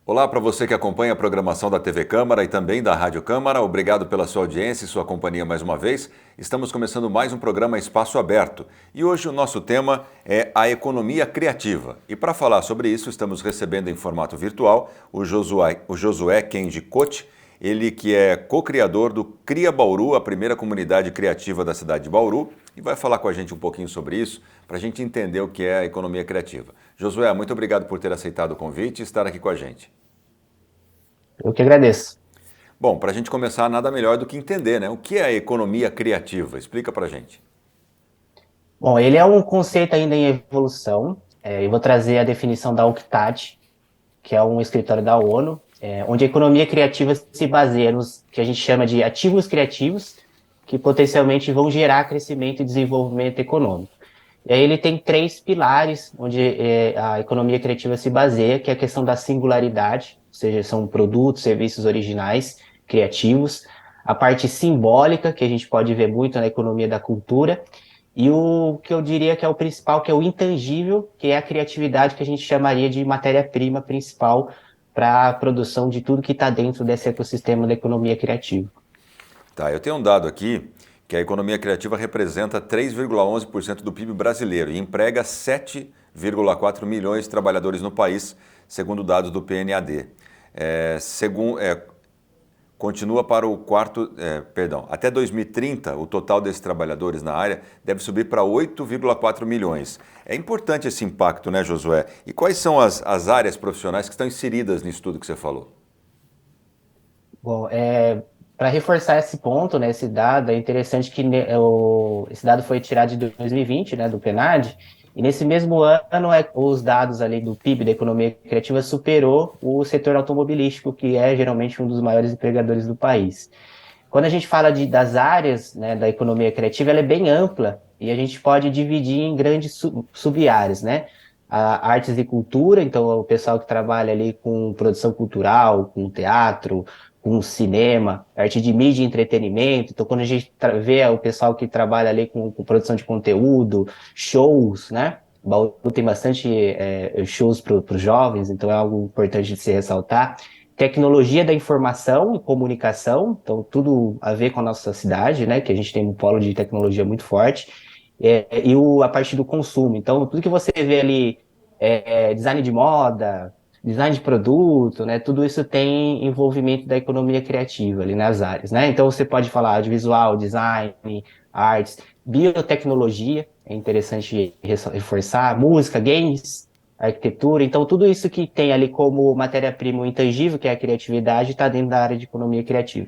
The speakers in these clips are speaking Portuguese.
Olá para você que acompanha a programação da TV Câmara e também da Rádio Câmara. Obrigado pela sua audiência e sua companhia mais uma vez. Estamos começando mais um programa Espaço Aberto e hoje o nosso tema é a economia criativa. E para falar sobre isso, estamos recebendo em formato virtual o Josué Kendi Cote, ele que é co-criador do Cria Bauru, a primeira comunidade criativa da cidade de Bauru, e vai falar com a gente um pouquinho sobre isso, para a gente entender o que é a economia criativa. Josué, muito obrigado por ter aceitado o convite e estar aqui com a gente. Eu que agradeço. Bom, para a gente começar, nada melhor do que entender, né? O que é a economia criativa? Explica para a gente. Bom, ele é um conceito ainda em evolução. Eu vou trazer a definição da UNCTAD, que é um escritório da ONU, onde a economia criativa se baseia nos que a gente chama de ativos criativos, que potencialmente vão gerar crescimento e desenvolvimento econômico. E aí ele tem três pilares onde a economia criativa se baseia, que é a questão da singularidade, ou seja, são produtos, serviços originais, criativos, a parte simbólica, que a gente pode ver muito na economia da cultura, e o que eu diria que é o principal, que é o intangível, que é a criatividade que a gente chamaria de matéria-prima principal para a produção de tudo que está dentro desse ecossistema da economia criativa. Tá, eu tenho um dado aqui que a economia criativa representa 3,11% do PIB brasileiro e emprega 7,4 milhões de trabalhadores no país, segundo dados do PNAD. Continua para o até 2030, o total desses trabalhadores na área deve subir para 8,4 milhões. É importante esse impacto, né, Josué? E quais são as áreas profissionais que estão inseridas nisso tudo que você falou? Bom, para reforçar esse ponto, né, esse dado, é interessante que esse dado foi tirado de 2020, né, do PNAD, e nesse mesmo ano os dados ali do PIB da economia criativa superou o setor automobilístico, que é geralmente um dos maiores empregadores do país. Quando a gente fala das áreas, né, da economia criativa, ela é bem ampla e a gente pode dividir em grandes sub-áreas, né? Artes e cultura, então o pessoal que trabalha ali com produção cultural, com teatro, com cinema, arte de mídia e entretenimento. Então, quando a gente vê o pessoal que trabalha ali com produção de conteúdo, shows, né? O Bauru tem bastante shows para os jovens, então é algo importante de se ressaltar. Tecnologia da informação e comunicação, então tudo a ver com a nossa cidade, né? Que a gente tem um polo de tecnologia muito forte. A parte do consumo. Então, tudo que você vê ali, design de moda, design de produto, né? Tudo isso tem envolvimento da economia criativa ali nas áreas, né? Então, você pode falar audiovisual, design, artes, biotecnologia, é interessante reforçar, música, games, arquitetura. Então, tudo isso que tem ali como matéria-prima o intangível, que é a criatividade, está dentro da área de economia criativa.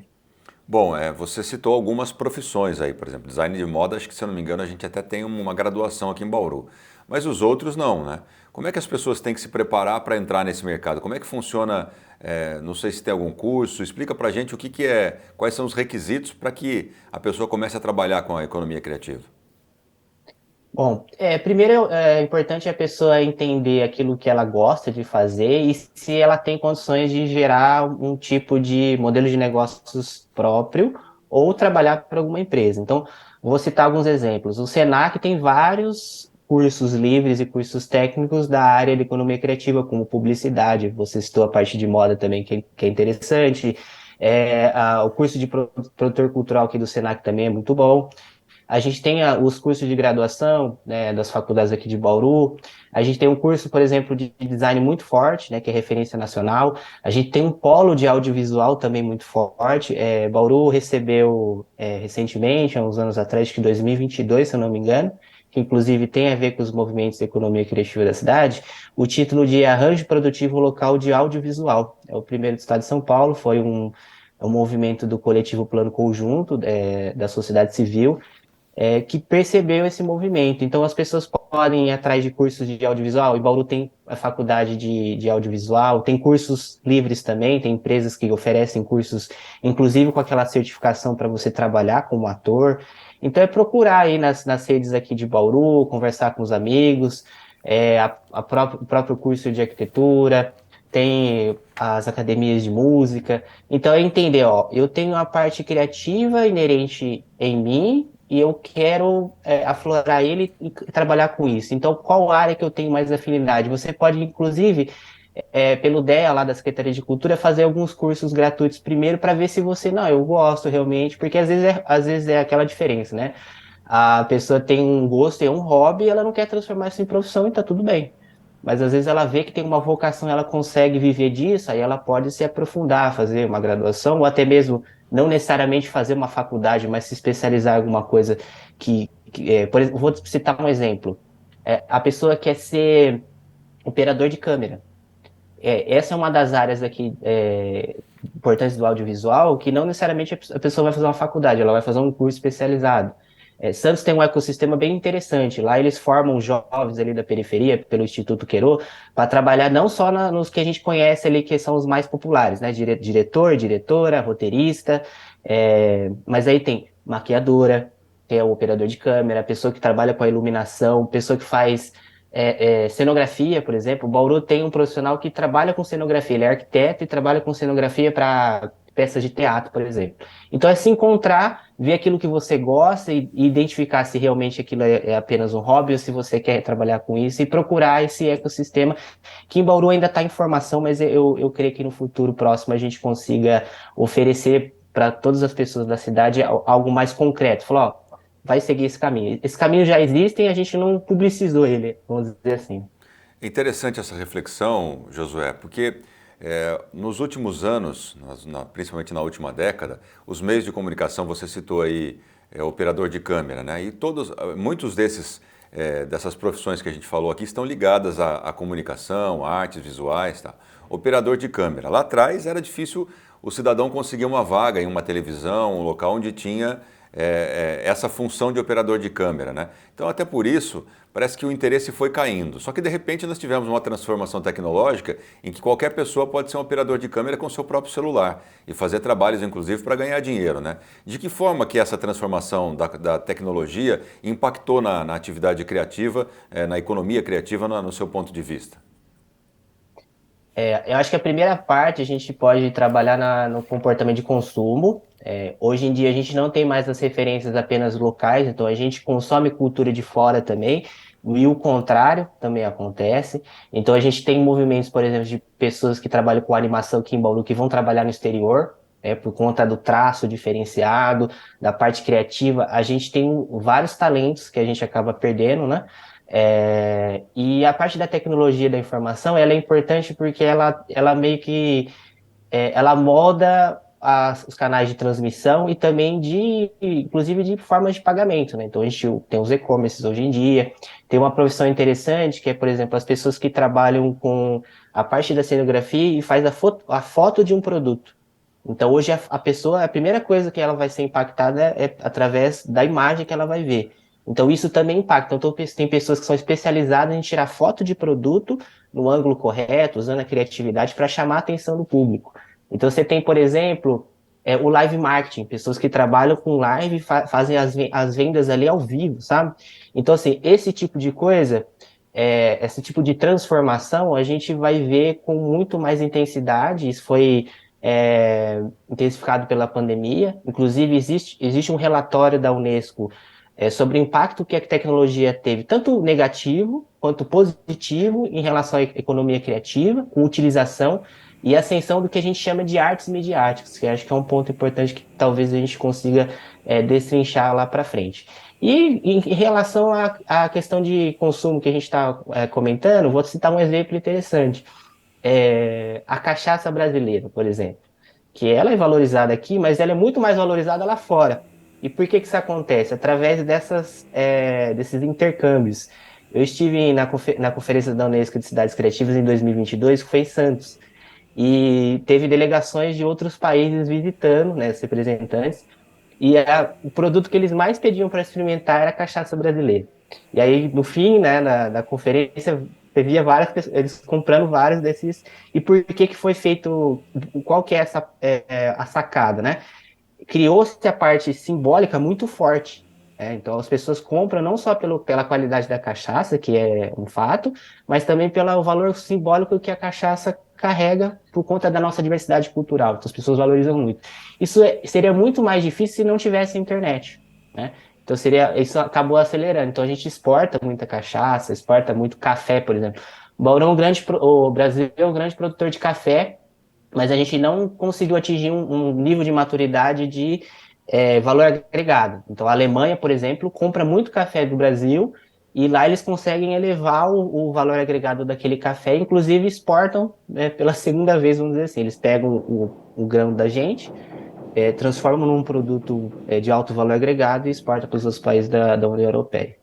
Bom, você citou algumas profissões aí, por exemplo, design de moda, acho que se eu não me engano a gente até tem uma graduação aqui em Bauru, mas os outros não, né? Como é que as pessoas têm que se preparar para entrar nesse mercado? Como é que funciona? Não sei se tem algum curso, explica pra gente o que é, quais são os requisitos para que a pessoa comece a trabalhar com a economia criativa. Bom, primeiro é importante a pessoa entender aquilo que ela gosta de fazer e se ela tem condições de gerar um tipo de modelo de negócios próprio ou trabalhar para alguma empresa. Então, vou citar alguns exemplos. O Senac tem vários cursos livres e cursos técnicos da área de economia criativa, como publicidade. Você citou a parte de moda também, que é interessante. O curso de produtor cultural aqui do Senac também é muito bom. A gente tem os cursos de graduação, né, das faculdades aqui de Bauru. A gente tem um curso, por exemplo, de design muito forte, né, que é referência nacional. A gente tem um polo de audiovisual também muito forte. Bauru recebeu recentemente, há uns anos atrás, acho que 2022, se eu não me engano, que inclusive tem a ver com os movimentos da economia criativa da cidade, o título de Arranjo Produtivo Local de Audiovisual. É o primeiro do estado de São Paulo, foi um movimento do coletivo Plano Conjunto, da sociedade civil, que percebeu esse movimento. Então, as pessoas podem ir atrás de cursos de audiovisual. Em Bauru tem a faculdade de audiovisual, tem cursos livres também, tem empresas que oferecem cursos, inclusive com aquela certificação para você trabalhar como ator. Então, é procurar aí nas redes aqui de Bauru, conversar com os amigos, o próprio curso de arquitetura, tem as academias de música. Então, é entender, ó, eu tenho a parte criativa inerente em mim, e eu quero aflorar ele e trabalhar com isso. Então, qual área que eu tenho mais afinidade? Você pode, inclusive, pelo DEA lá da Secretaria de Cultura, fazer alguns cursos gratuitos primeiro para ver se você, não, eu gosto realmente, porque às vezes é aquela diferença, né? A pessoa tem um gosto, tem um hobby, e ela não quer transformar isso em profissão e tá tudo bem. Mas às vezes ela vê que tem uma vocação, ela consegue viver disso, aí ela pode se aprofundar, fazer uma graduação, ou até mesmo não necessariamente fazer uma faculdade, mas se especializar em alguma coisa por exemplo, vou citar um exemplo. A pessoa quer ser operador de câmera. Essa é uma das áreas aqui importantes do audiovisual, que não necessariamente a pessoa vai fazer uma faculdade, ela vai fazer um curso especializado. Santos tem um ecossistema bem interessante. Lá eles formam jovens ali da periferia, pelo Instituto Querô, para trabalhar não só nos que a gente conhece ali, que são os mais populares, né? Diretor, diretora, roteirista, mas aí tem maquiadora, que é o operador de câmera, pessoa que trabalha com a iluminação, pessoa que faz cenografia, por exemplo. O Bauru tem um profissional que trabalha com cenografia, ele é arquiteto e trabalha com cenografia para peças de teatro, por exemplo. Então é se encontrar, ver aquilo que você gosta e identificar se realmente aquilo é apenas um hobby ou se você quer trabalhar com isso e procurar esse ecossistema que em Bauru ainda está em formação, mas eu creio que no futuro próximo a gente consiga oferecer para todas as pessoas da cidade algo mais concreto. Falar, ó, vai seguir esse caminho. Esse caminho já existe e a gente não publicizou ele, vamos dizer assim. É interessante essa reflexão, Josué, porque nos últimos anos, principalmente na última década, os meios de comunicação, você citou aí operador de câmera, né? E muitos dessas profissões que a gente falou aqui estão ligadas à comunicação, a artes visuais, tá? Operador de câmera. Lá atrás era difícil o cidadão conseguir uma vaga em uma televisão, um local onde tinha essa função de operador de câmera, né? Então, até por isso, parece que o interesse foi caindo. Só que, de repente, nós tivemos uma transformação tecnológica em que qualquer pessoa pode ser um operador de câmera com seu próprio celular e fazer trabalhos, inclusive, para ganhar dinheiro, né? De que forma que essa transformação da tecnologia impactou na atividade criativa, na economia criativa, no seu ponto de vista? Eu acho que a primeira parte a gente pode trabalhar no comportamento de consumo. Hoje em dia a gente não tem mais as referências apenas locais, então a gente consome cultura de fora também, e o contrário também acontece. Então a gente tem movimentos, por exemplo, de pessoas que trabalham com animação aqui em Bauru que vão trabalhar no exterior, por conta do traço diferenciado, da parte criativa. A gente tem vários talentos que a gente acaba perdendo, né? E a parte da tecnologia da informação, ela é importante porque ela meio que ela molda os canais de transmissão e também inclusive de formas de pagamento, né? Então a gente tem os e-commerces hoje em dia, tem uma profissão interessante que é, por exemplo, as pessoas que trabalham com a parte da cenografia e faz a foto de um produto. Então hoje a pessoa, a primeira coisa que ela vai ser impactada é através da imagem que ela vai ver. Então isso também impacta. Então tem pessoas que são especializadas em tirar foto de produto no ângulo correto, usando a criatividade para chamar a atenção do público. Então você tem, por exemplo, o live marketing, pessoas que trabalham com live e fazem as vendas ali ao vivo, sabe? Então assim, esse tipo de coisa, esse tipo de transformação, a gente vai ver com muito mais intensidade. Isso foi intensificado pela pandemia. Inclusive, existe um relatório da Unesco sobre o impacto que a tecnologia teve, tanto negativo quanto positivo, em relação à economia criativa, com utilização e ascensão do que a gente chama de artes midiáticas, que acho que é um ponto importante que talvez a gente consiga destrinchar lá para frente. E em relação à questão de consumo que a gente está comentando, vou citar um exemplo interessante. A cachaça brasileira, por exemplo, que ela é valorizada aqui, mas ela é muito mais valorizada lá fora. E por que isso acontece? Através desses intercâmbios. Eu estive na Conferência da Unesco de Cidades Criativas em 2022, que foi em Santos, e teve delegações de outros países visitando, né, os representantes, e o produto que eles mais pediam para experimentar era a cachaça brasileira. E aí, no fim, né, da conferência, você via várias pessoas, eles comprando vários desses. E por que foi feito, qual que é a sacada, né? Criou-se a parte simbólica muito forte. Então, as pessoas compram não só pela qualidade da cachaça, que é um fato, mas também pelo valor simbólico que a cachaça carrega por conta da nossa diversidade cultural. Então, as pessoas valorizam muito. Isso seria muito mais difícil se não tivesse internet, né? Então, isso acabou acelerando. Então, a gente exporta muita cachaça, exporta muito café, por exemplo. Bauru é um grande, o Brasil é um grande produtor de café, mas a gente não conseguiu atingir um nível de maturidade de valor agregado. Então, a Alemanha, por exemplo, compra muito café do Brasil e lá eles conseguem elevar o valor agregado daquele café, inclusive exportam pela segunda vez, vamos dizer assim. Eles pegam o grão da gente, transformam num produto de alto valor agregado e exportam para os outros países da União Europeia.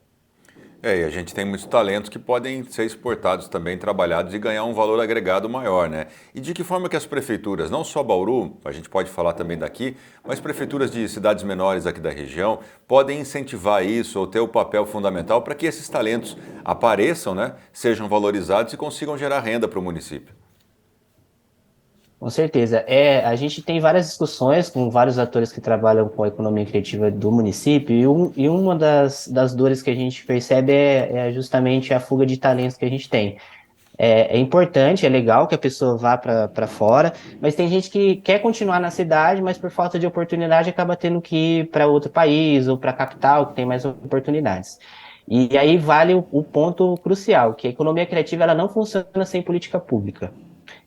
E a gente tem muitos talentos que podem ser exportados também, trabalhados e ganhar um valor agregado maior, né? E de que forma que as prefeituras, não só Bauru, a gente pode falar também daqui, mas prefeituras de cidades menores aqui da região, podem incentivar isso ou ter o papel fundamental para que esses talentos apareçam, né? Sejam valorizados e consigam gerar renda para o município. Com certeza. A gente tem várias discussões com vários atores que trabalham com a economia criativa do município, e uma das dores que a gente percebe é justamente a fuga de talentos que a gente tem. É importante, é legal que a pessoa vá para fora, mas tem gente que quer continuar na cidade, mas por falta de oportunidade acaba tendo que ir para outro país ou para a capital, que tem mais oportunidades. E aí vale o ponto crucial, que a economia criativa ela não funciona sem política pública.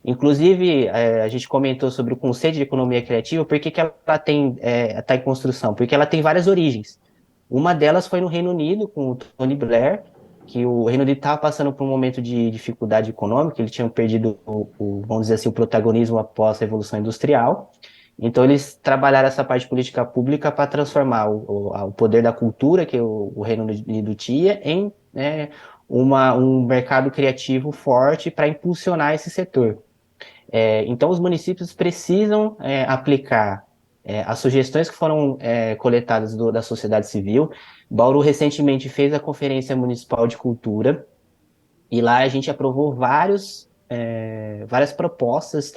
Inclusive, a gente comentou sobre o conceito de economia criativa, por que que ela está em construção? Porque ela tem várias origens. Uma delas foi no Reino Unido, com o Tony Blair, que o Reino Unido estava passando por um momento de dificuldade econômica, eles tinham perdido, vamos dizer assim, o protagonismo após a Revolução Industrial. Então, eles trabalharam essa parte de política pública para transformar o poder da cultura que o Reino Unido tinha em um mercado criativo forte para impulsionar esse setor. Então, os municípios precisam aplicar as sugestões que foram coletadas da sociedade civil. Bauru recentemente fez a Conferência Municipal de Cultura e lá a gente aprovou várias propostas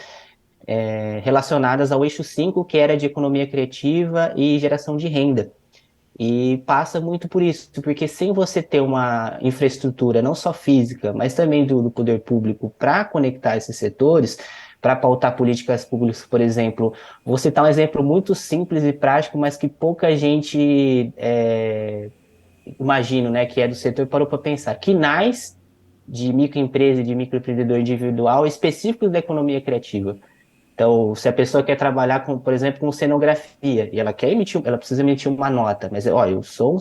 relacionadas ao eixo 5, que era de economia criativa e geração de renda. E passa muito por isso, porque sem você ter uma infraestrutura, não só física, mas também do poder público para conectar esses setores, para pautar políticas públicas, por exemplo, vou citar um exemplo muito simples e prático, mas que pouca gente imagina, né, que é do setor, parou para pensar. KINAIs de microempresa e de microempreendedor individual específicos da economia criativa. Então, se a pessoa quer trabalhar com, por exemplo, com cenografia e ela precisa emitir uma nota, mas, ó, eu sou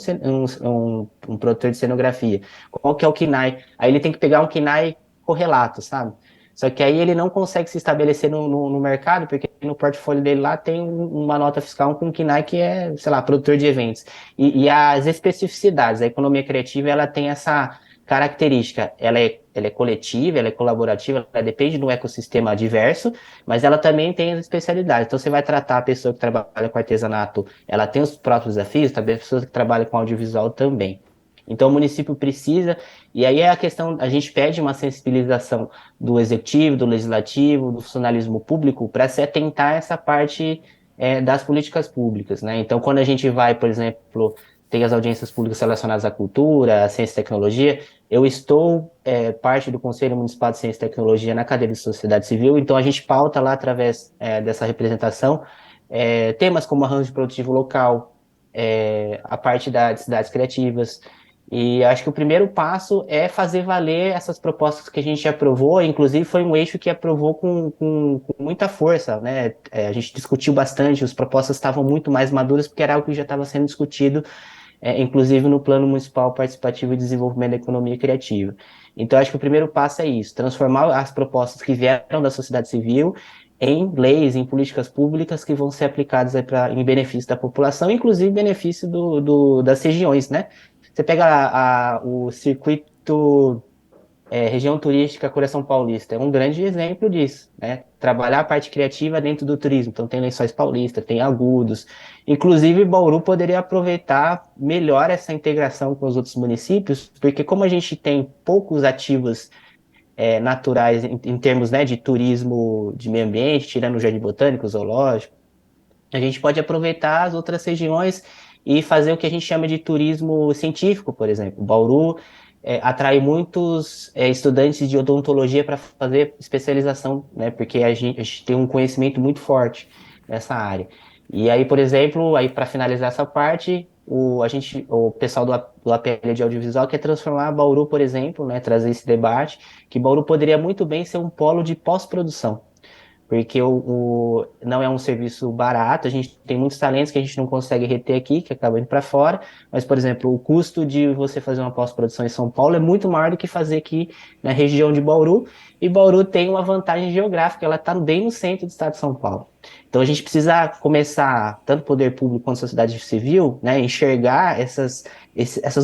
um produtor de cenografia. Qual que é o KINAI? Aí ele tem que pegar um KINAI correlato, sabe? Só que aí ele não consegue se estabelecer no mercado, porque no portfólio dele lá tem uma nota fiscal com um KINAI que é, sei lá, produtor de eventos. E as especificidades, a economia criativa, ela tem essa característica, ela é coletiva, ela é colaborativa, ela depende de um ecossistema diverso, mas ela também tem as especialidades. Então, você vai tratar a pessoa que trabalha com artesanato, ela tem os próprios desafios, também a pessoa que trabalha com audiovisual também. Então, o município precisa, e aí é a questão, a gente pede uma sensibilização do executivo, do legislativo, do funcionalismo público, para se atentar a essa parte das políticas públicas, né? Então, quando a gente vai, por exemplo, tem as audiências públicas relacionadas à cultura, à ciência e tecnologia, eu estou parte do Conselho Municipal de Ciência e Tecnologia na cadeira de Sociedade Civil, então a gente pauta lá através dessa representação temas como arranjo produtivo local, a parte das cidades criativas, e acho que o primeiro passo é fazer valer essas propostas que a gente aprovou, inclusive foi um eixo que aprovou com muita força, né? A gente discutiu bastante, as propostas estavam muito mais maduras, porque era algo que já estava sendo discutido inclusive no Plano Municipal Participativo de Desenvolvimento da Economia Criativa. Então, acho que o primeiro passo é isso, transformar as propostas que vieram da sociedade civil em leis, em políticas públicas que vão ser aplicadas em benefício da população, inclusive benefício das regiões, né? Você pega o circuito região turística Coração Paulista é um grande exemplo disso, né? Trabalhar a parte criativa dentro do turismo. Então, tem Lençóis Paulista, tem Agudos. Inclusive, Bauru poderia aproveitar melhor essa integração com os outros municípios, porque como a gente tem poucos ativos naturais em termos, né, de turismo de meio ambiente, tirando o Jardim Botânico, o Zoológico, a gente pode aproveitar as outras regiões e fazer o que a gente chama de turismo científico, por exemplo. Bauru atrai muitos estudantes de odontologia para fazer especialização, né? Porque a gente tem um conhecimento muito forte nessa área. E aí, por exemplo, aí para finalizar essa parte, o pessoal do APL de audiovisual quer transformar Bauru, por exemplo, né, trazer esse debate, que Bauru poderia muito bem ser um polo de pós-produção, porque não é um serviço barato, a gente tem muitos talentos que a gente não consegue reter aqui, que acabam indo para fora, mas, por exemplo, o custo de você fazer uma pós-produção em São Paulo é muito maior do que fazer aqui na região de Bauru, e Bauru tem uma vantagem geográfica, ela está bem no centro do estado de São Paulo. Então a gente precisa começar, tanto o poder público quanto a sociedade civil, né, enxergar essas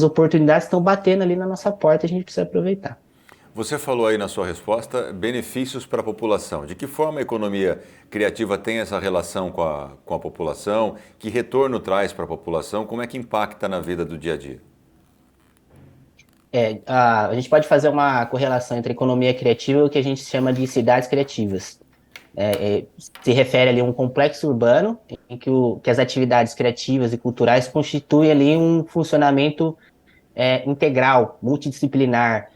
oportunidades que estão batendo ali na nossa porta, e a gente precisa aproveitar. Você falou aí na sua resposta benefícios para a população. De que forma a economia criativa tem essa relação com a população? Que retorno traz para a população? Como é que impacta na vida do dia a dia? A gente pode fazer uma correlação entre economia criativa e o que a gente chama de cidades criativas. Se refere ali a um complexo urbano em que as atividades criativas e culturais constituem ali um funcionamento integral, multidisciplinar,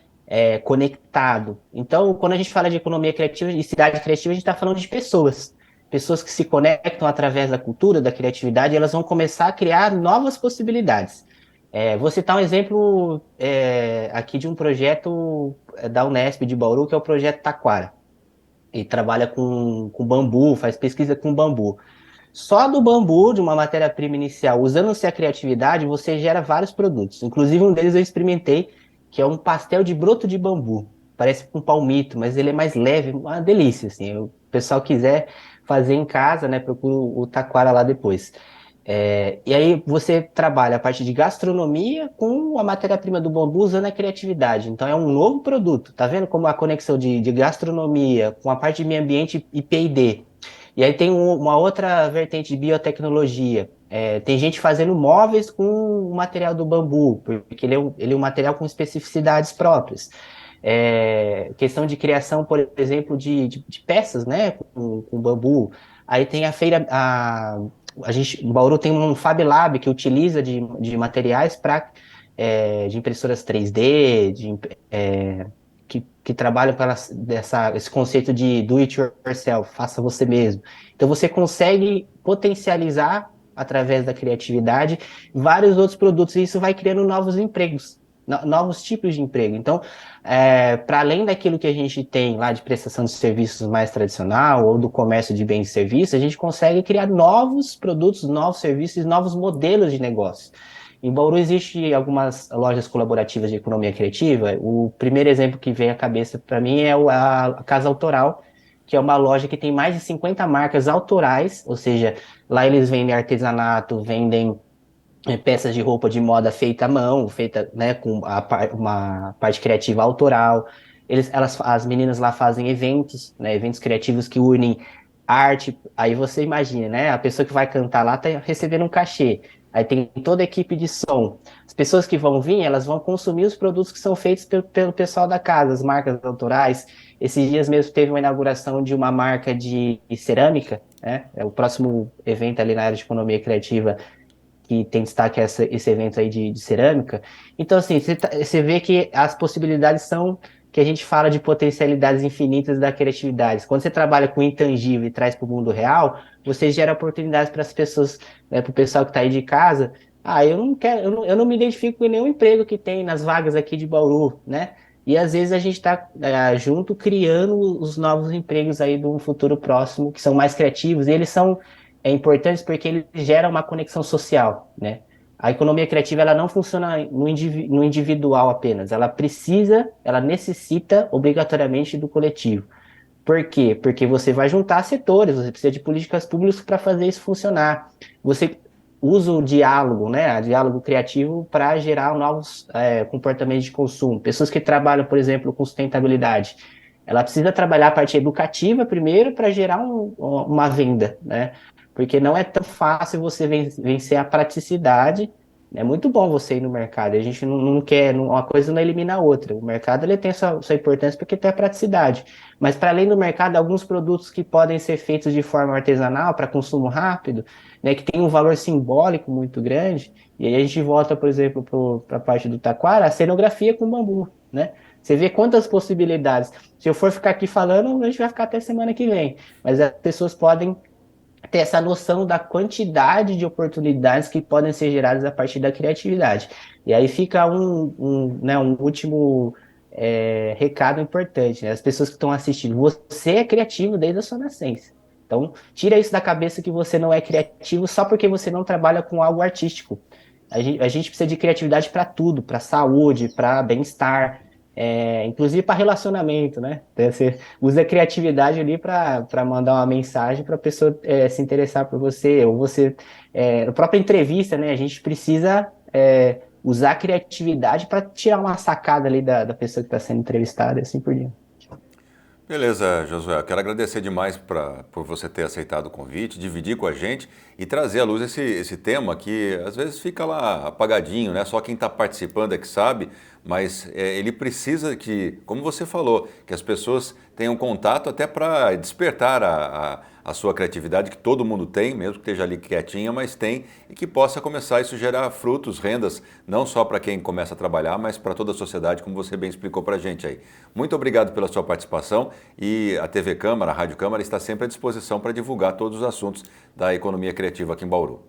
conectado. Então, quando a gente fala de economia criativa e cidade criativa, a gente está falando de pessoas. Pessoas que se conectam através da cultura, da criatividade, elas vão começar a criar novas possibilidades. Vou citar um exemplo aqui de um projeto da Unesp de Bauru, que é o projeto Taquara. Ele trabalha com bambu, faz pesquisa com bambu. Só do bambu, de uma matéria-prima inicial, usando-se a criatividade, você gera vários produtos. Inclusive, um deles eu experimentei, que é um pastel de broto de bambu. Parece com palmito, mas ele é mais leve, uma delícia, assim. O pessoal quiser fazer em casa, né, procura o taquara lá depois. E aí você trabalha a parte de gastronomia com a matéria-prima do bambu usando a criatividade. Então é um novo produto. Tá vendo como a conexão de gastronomia com a parte de meio ambiente e P&D. E aí tem uma outra vertente de biotecnologia. Tem gente fazendo móveis com o material do bambu, porque ele é um material com especificidades próprias. Questão de criação, por exemplo, de peças, né, com bambu. Aí tem a feira, em Bauru tem um Fab Lab que utiliza de materiais de impressoras 3D, que trabalham para esse conceito de do it yourself, faça você mesmo. Então você consegue potencializar, através da criatividade, vários outros produtos, e isso vai criando novos empregos, novos tipos de emprego. Então, para além daquilo que a gente tem lá de prestação de serviços mais tradicional, ou do comércio de bens e serviços, a gente consegue criar novos produtos, novos serviços, novos modelos de negócio. Em Bauru existe algumas lojas colaborativas de economia criativa. O primeiro exemplo que vem à cabeça para mim é a Casa Autoral, que é uma loja que tem mais de 50 marcas autorais, ou seja, lá eles vendem artesanato, vendem peças de roupa de moda feita à mão, feita, né, com uma parte criativa autoral. As meninas lá fazem eventos, né, eventos criativos que unem arte. Aí você imagina, né, a pessoa que vai cantar lá está recebendo um cachê. Aí tem toda a equipe de som. As pessoas que vão vir, elas vão consumir os produtos que são feitos pelo pessoal da casa, as marcas autorais. Esses dias mesmo teve uma inauguração de uma marca de cerâmica, né? O próximo evento ali na área de economia criativa que tem destaque esse evento aí de cerâmica. Então, assim, você vê que as possibilidades são que a gente fala de potencialidades infinitas da criatividade. Quando você trabalha com intangível e traz para o mundo real, você gera oportunidades para as pessoas, né, para o pessoal que está aí de casa. Eu não quero, eu não me identifico com nenhum emprego que tem nas vagas aqui de Bauru, né? E às vezes a gente está junto criando os novos empregos aí do futuro próximo, que são mais criativos, e eles são importantes porque ele gera uma conexão social, né? A economia criativa ela não funciona no individual apenas, ela necessita obrigatoriamente do coletivo. Por quê? Porque você vai juntar setores, você precisa de políticas públicas para fazer isso funcionar. Você usa o diálogo, né? O diálogo criativo para gerar novos comportamentos de consumo. Pessoas que trabalham, por exemplo, com sustentabilidade, ela precisa trabalhar a parte educativa primeiro para gerar uma venda, né? Porque não é tão fácil você vencer a praticidade. É muito bom você ir no mercado. A gente não quer, uma coisa não elimina a outra. O mercado ele tem sua importância porque tem a praticidade. Mas para além do mercado, alguns produtos que podem ser feitos de forma artesanal para consumo rápido, né, que tem um valor simbólico muito grande. E aí a gente volta, por exemplo, para a parte do taquara, a cenografia com bambu, né? Você vê quantas possibilidades. Se eu for ficar aqui falando, a gente vai ficar até semana que vem. Mas as pessoas podem ter essa noção da quantidade de oportunidades que podem ser geradas a partir da criatividade. E aí fica né, um último recado importante, né? As pessoas que estão assistindo, você é criativo desde a sua nascença. Então, tira isso da cabeça que você não é criativo só porque você não trabalha com algo artístico. A gente precisa de criatividade para tudo, para saúde, para bem-estar, inclusive para relacionamento, né? Você usa a criatividade ali para mandar uma mensagem para a pessoa se interessar por você, ou você, na própria entrevista, né? A gente precisa usar a criatividade para tirar uma sacada ali da pessoa que está sendo entrevistada e assim por diante. Beleza, Josué. Eu quero agradecer demais por você ter aceitado o convite, dividir com a gente e trazer à luz esse tema que às vezes fica lá apagadinho, né? Só quem está participando é que sabe, mas ele precisa que, como você falou, que as pessoas tenham contato até para despertar a sua criatividade, que todo mundo tem, mesmo que esteja ali quietinha, mas tem, e que possa começar isso a gerar frutos, rendas, não só para quem começa a trabalhar, mas para toda a sociedade, como você bem explicou para a gente aí. Muito obrigado pela sua participação e a TV Câmara, a Rádio Câmara está sempre à disposição para divulgar todos os assuntos da economia criativa aqui em Bauru.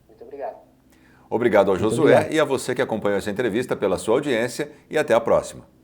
Muito obrigado. Obrigado ao Muito Josué obrigado. e a você que acompanhou essa entrevista pela sua audiência e até a próxima.